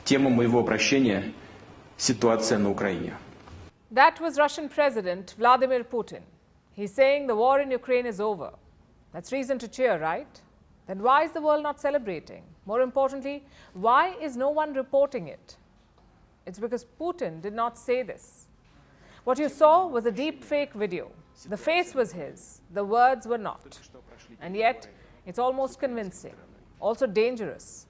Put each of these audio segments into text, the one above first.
Тема моего обращения – ситуация на Украине. That was Russian President Vladimir Putin. He's saying the war in Ukraine is over. That's reason to cheer, right? Then why is the world not celebrating? More importantly, why is no one reporting it? It's because Putin did not say this. What you saw was a deep fake video. The face was his, the words were not. And yet, it's almost convincing, also dangerous.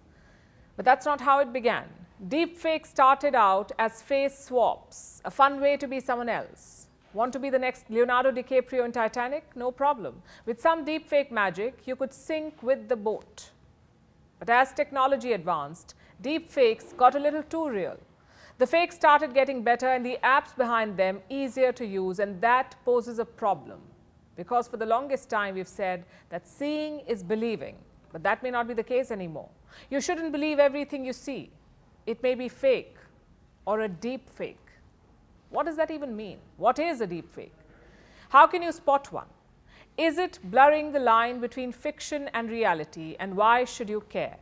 But that's not how it began. Deepfake started out as face swaps, a fun way to be someone else. Want to be the next Leonardo DiCaprio in Titanic? No problem. With some deepfake magic, you could sink with the boat. But as technology advanced, deepfakes got a little too real. The fakes started getting better and the apps behind them easier to use, and that poses a problem. Because for the longest time we've said that seeing is believing, but that may not be the case anymore. You shouldn't believe everything you see. It may be fake or a deep fake. What does that even mean? What is a deep fake? How can you spot one? Is it blurring the line between fiction and reality, and why should you care?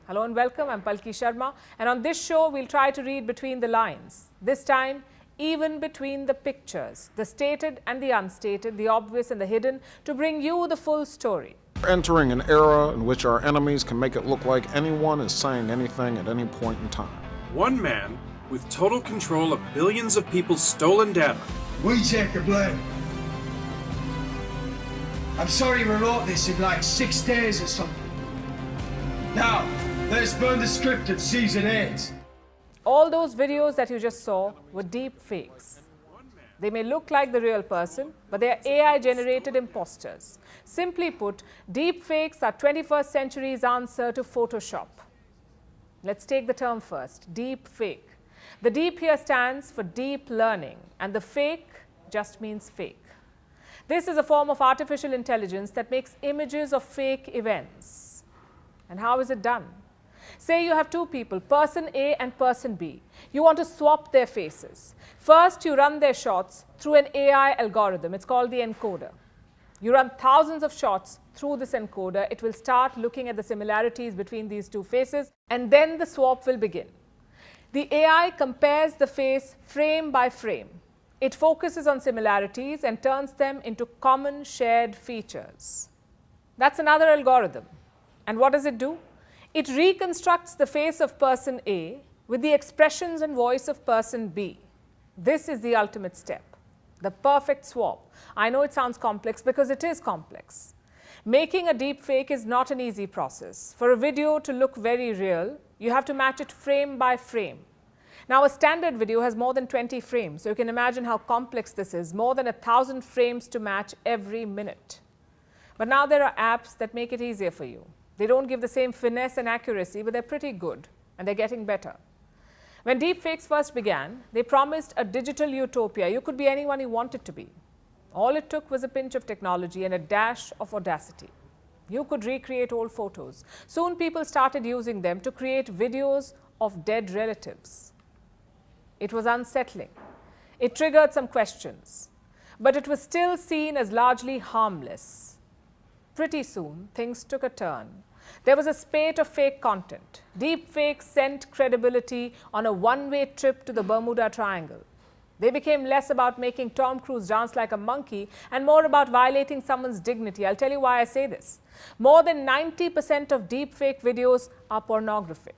Hello and welcome, I'm Palki Sharma, and on this show we'll try to read between the lines. This time, even between the pictures, the stated and the unstated, the obvious and the hidden, to bring you the full story. We're entering an era in which our enemies can make it look like anyone is saying anything at any point in time. One man with total control of billions of people's stolen data. We take the blame. I'm sorry we wrote this in like 6 days or something. Now, let's burn the script of season 8. All those videos that you just saw were deep fakes. They may look like the real person, but they are AI-generated imposters. Simply put, deep fakes are 21st century's answer to Photoshop. Let's take the term first, deep fake. The deep here stands for deep learning, and the fake just means fake. This is a form of artificial intelligence that makes images of fake events. And how is it done? Say you have two people, person A and person B. You want to swap their faces. First, you run their shots through an AI algorithm. It's called the encoder. You run thousands of shots through this encoder. It will start looking at the similarities between these two faces, and then the swap will begin. The AI compares the face frame by frame. It focuses on similarities and turns them into common shared features. That's another algorithm. And what does it do? It reconstructs the face of person A with the expressions and voice of person B. This is the ultimate step, the perfect swap. I know it sounds complex because it is complex. Making a deep fake is not an easy process. For a video to look very real, you have to match it frame by frame. Now, a standard video has more than 20 frames, so you can imagine how complex this is, more than 1,000 frames to match every minute. But now there are apps that make it easier for you. They don't give the same finesse and accuracy, but they're pretty good, and they're getting better. When deepfakes first began, they promised a digital utopia. You could be anyone you wanted to be. All it took was a pinch of technology and a dash of audacity. You could recreate old photos. Soon people started using them to create videos of dead relatives. It was unsettling. It triggered some questions, but it was still seen as largely harmless. Pretty soon, things took a turn. There was a spate of fake content. Deepfakes sent credibility on a one-way trip to the Bermuda Triangle. They became less about making Tom Cruise dance like a monkey and more about violating someone's dignity. I'll tell you why I say this. More than 90% of deepfake videos are pornographic.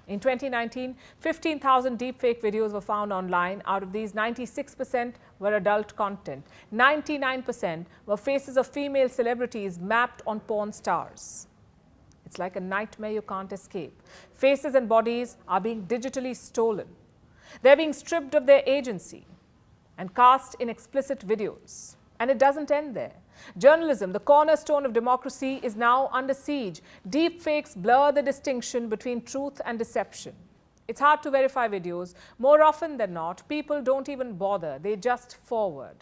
In 2019, 15,000 deepfake videos were found online. Out of these, 96% were adult content. 99% were faces of female celebrities mapped on porn stars. It's like a nightmare you can't escape. Faces and bodies are being digitally stolen. They're being stripped of their agency and cast in explicit videos. And it doesn't end there. Journalism, the cornerstone of democracy, is now under siege. Deepfakes blur the distinction between truth and deception. It's hard to verify videos. More often than not, people don't even bother. They just forward.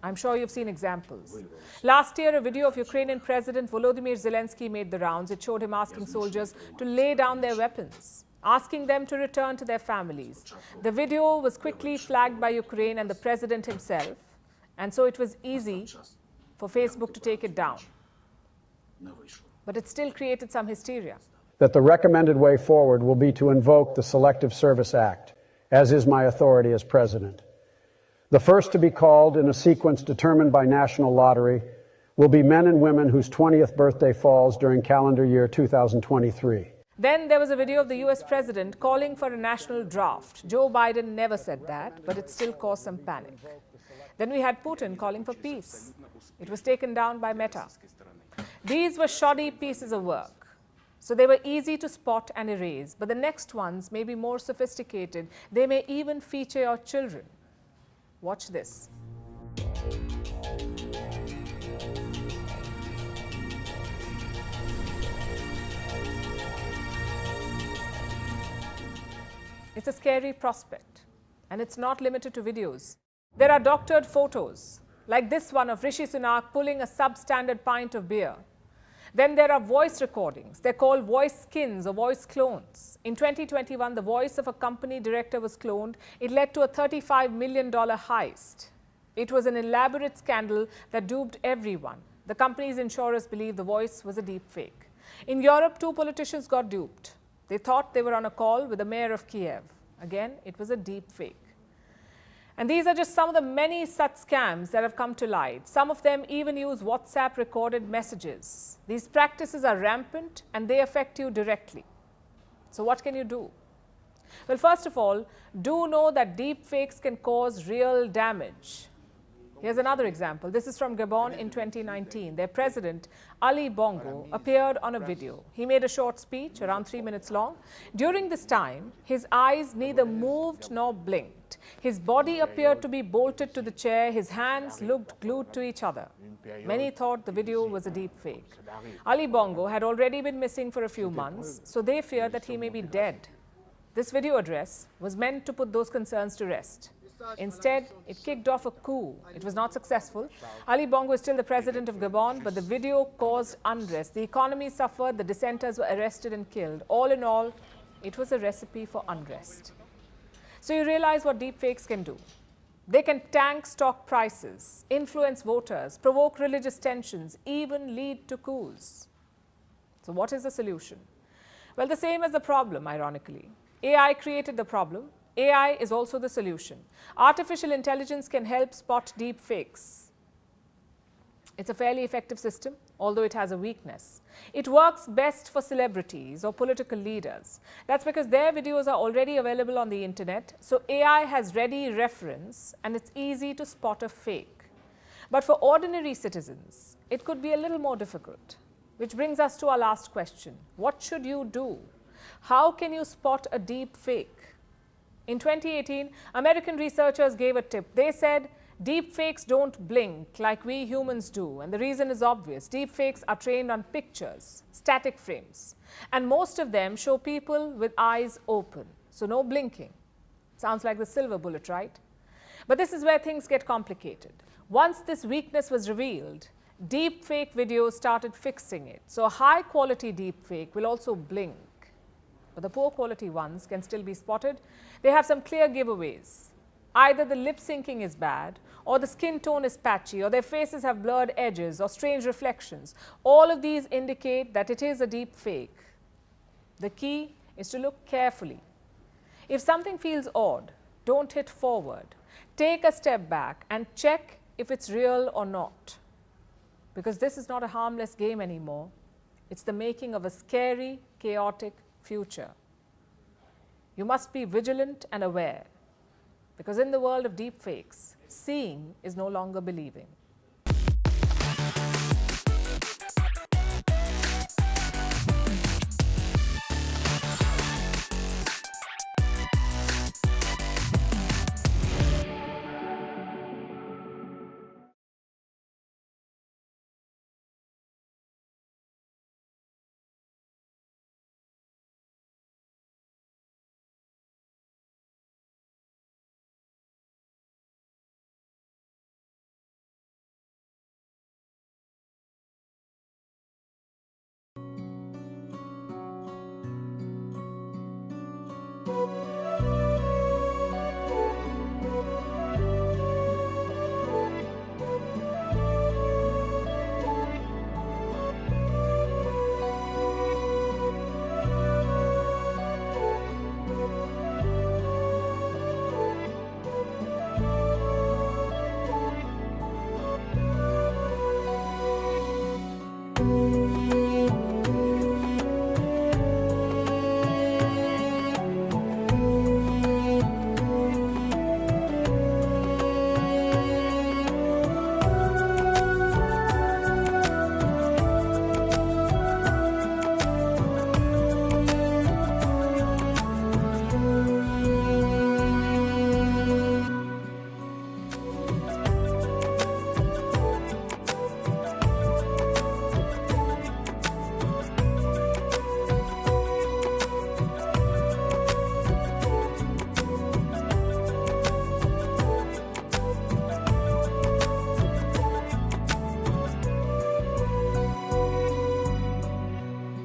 I'm sure you've seen examples. Last year, a video of Ukrainian President Volodymyr Zelensky made the rounds. It showed him asking soldiers to lay down their weapons, asking them to return to their families. The video was quickly flagged by Ukraine and the president himself, and so it was easy for Facebook to take it down. But it still created some hysteria. that the recommended way forward will be to invoke the Selective Service Act, as is my authority as President. The first to be called in a sequence determined by national lottery will be men and women whose 20th birthday falls during calendar year 2023. Then there was a video of the US president calling for a national draft. Joe Biden never said that, but it still caused some panic. Then we had Putin calling for peace. It was taken down by Meta. These were shoddy pieces of work, so they were easy to spot and erase. But the next ones may be more sophisticated. They may even feature your children. Watch this. It's a scary prospect, and it's not limited to videos. There are doctored photos, like this one of Rishi Sunak pulling a substandard pint of beer. Then there are voice recordings. They're called voice skins or voice clones. In 2021, the voice of a company director was cloned. It led to a $35 million heist. It was an elaborate scandal that duped everyone. The company's insurers believe the voice was a deep fake. In Europe, 2 politicians got duped. They thought they were on a call with the mayor of Kiev. Again, it was a deep fake. And these are just some of the many such scams that have come to light. Some of them even use WhatsApp recorded messages. These practices are rampant and they affect you directly. So what can you do? Well, first of all, do know that deep fakes can cause real damage. Here's another example. This is from Gabon in 2019. Their president, Ali Bongo, appeared on a video. He made a short speech, around 3 minutes long. During this time, his eyes neither moved nor blinked. His body appeared to be bolted to the chair. His hands looked glued to each other. Many thought the video was a deep fake. Ali Bongo had already been missing for a few months, so they feared that he may be dead. This video address was meant to put those concerns to rest. Instead, it kicked off a coup. It was not successful. Ali Bongo is still the president of Gabon, but the video caused unrest. The economy suffered, the dissenters were arrested and killed. All in all, it was a recipe for unrest. So you realize what deepfakes can do. They can tank stock prices, influence voters, provoke religious tensions, even lead to coups. So what is the solution? Well, the same as the problem, ironically. AI created the problem. AI is also the solution. Artificial intelligence can help spot deep fakes. It's a fairly effective system, although it has a weakness. It works best for celebrities or political leaders. That's because their videos are already available on the internet, so AI has ready reference and it's easy to spot a fake. But for ordinary citizens, it could be a little more difficult. Which brings us to our last question. What should you do? How can you spot a deep fake? In 2018, American researchers gave a tip. They said, deepfakes don't blink like we humans do. And the reason is obvious. Deepfakes are trained on pictures, static frames. And most of them show people with eyes open. So no blinking. Sounds like the silver bullet, right? But this is where things get complicated. Once this weakness was revealed, deepfake videos started fixing it. So a high-quality deepfake will also blink. But the poor quality ones can still be spotted. They have some clear giveaways. Either the lip syncing is bad, or the skin tone is patchy, or their faces have blurred edges or strange reflections. All of these indicate that it is a deep fake. The key is to look carefully. If something feels odd, don't hit forward. Take a step back and check if it's real or not. Because this is not a harmless game anymore. It's the making of a scary, chaotic future. You must be vigilant and aware, because in the world of deepfakes, seeing is no longer believing.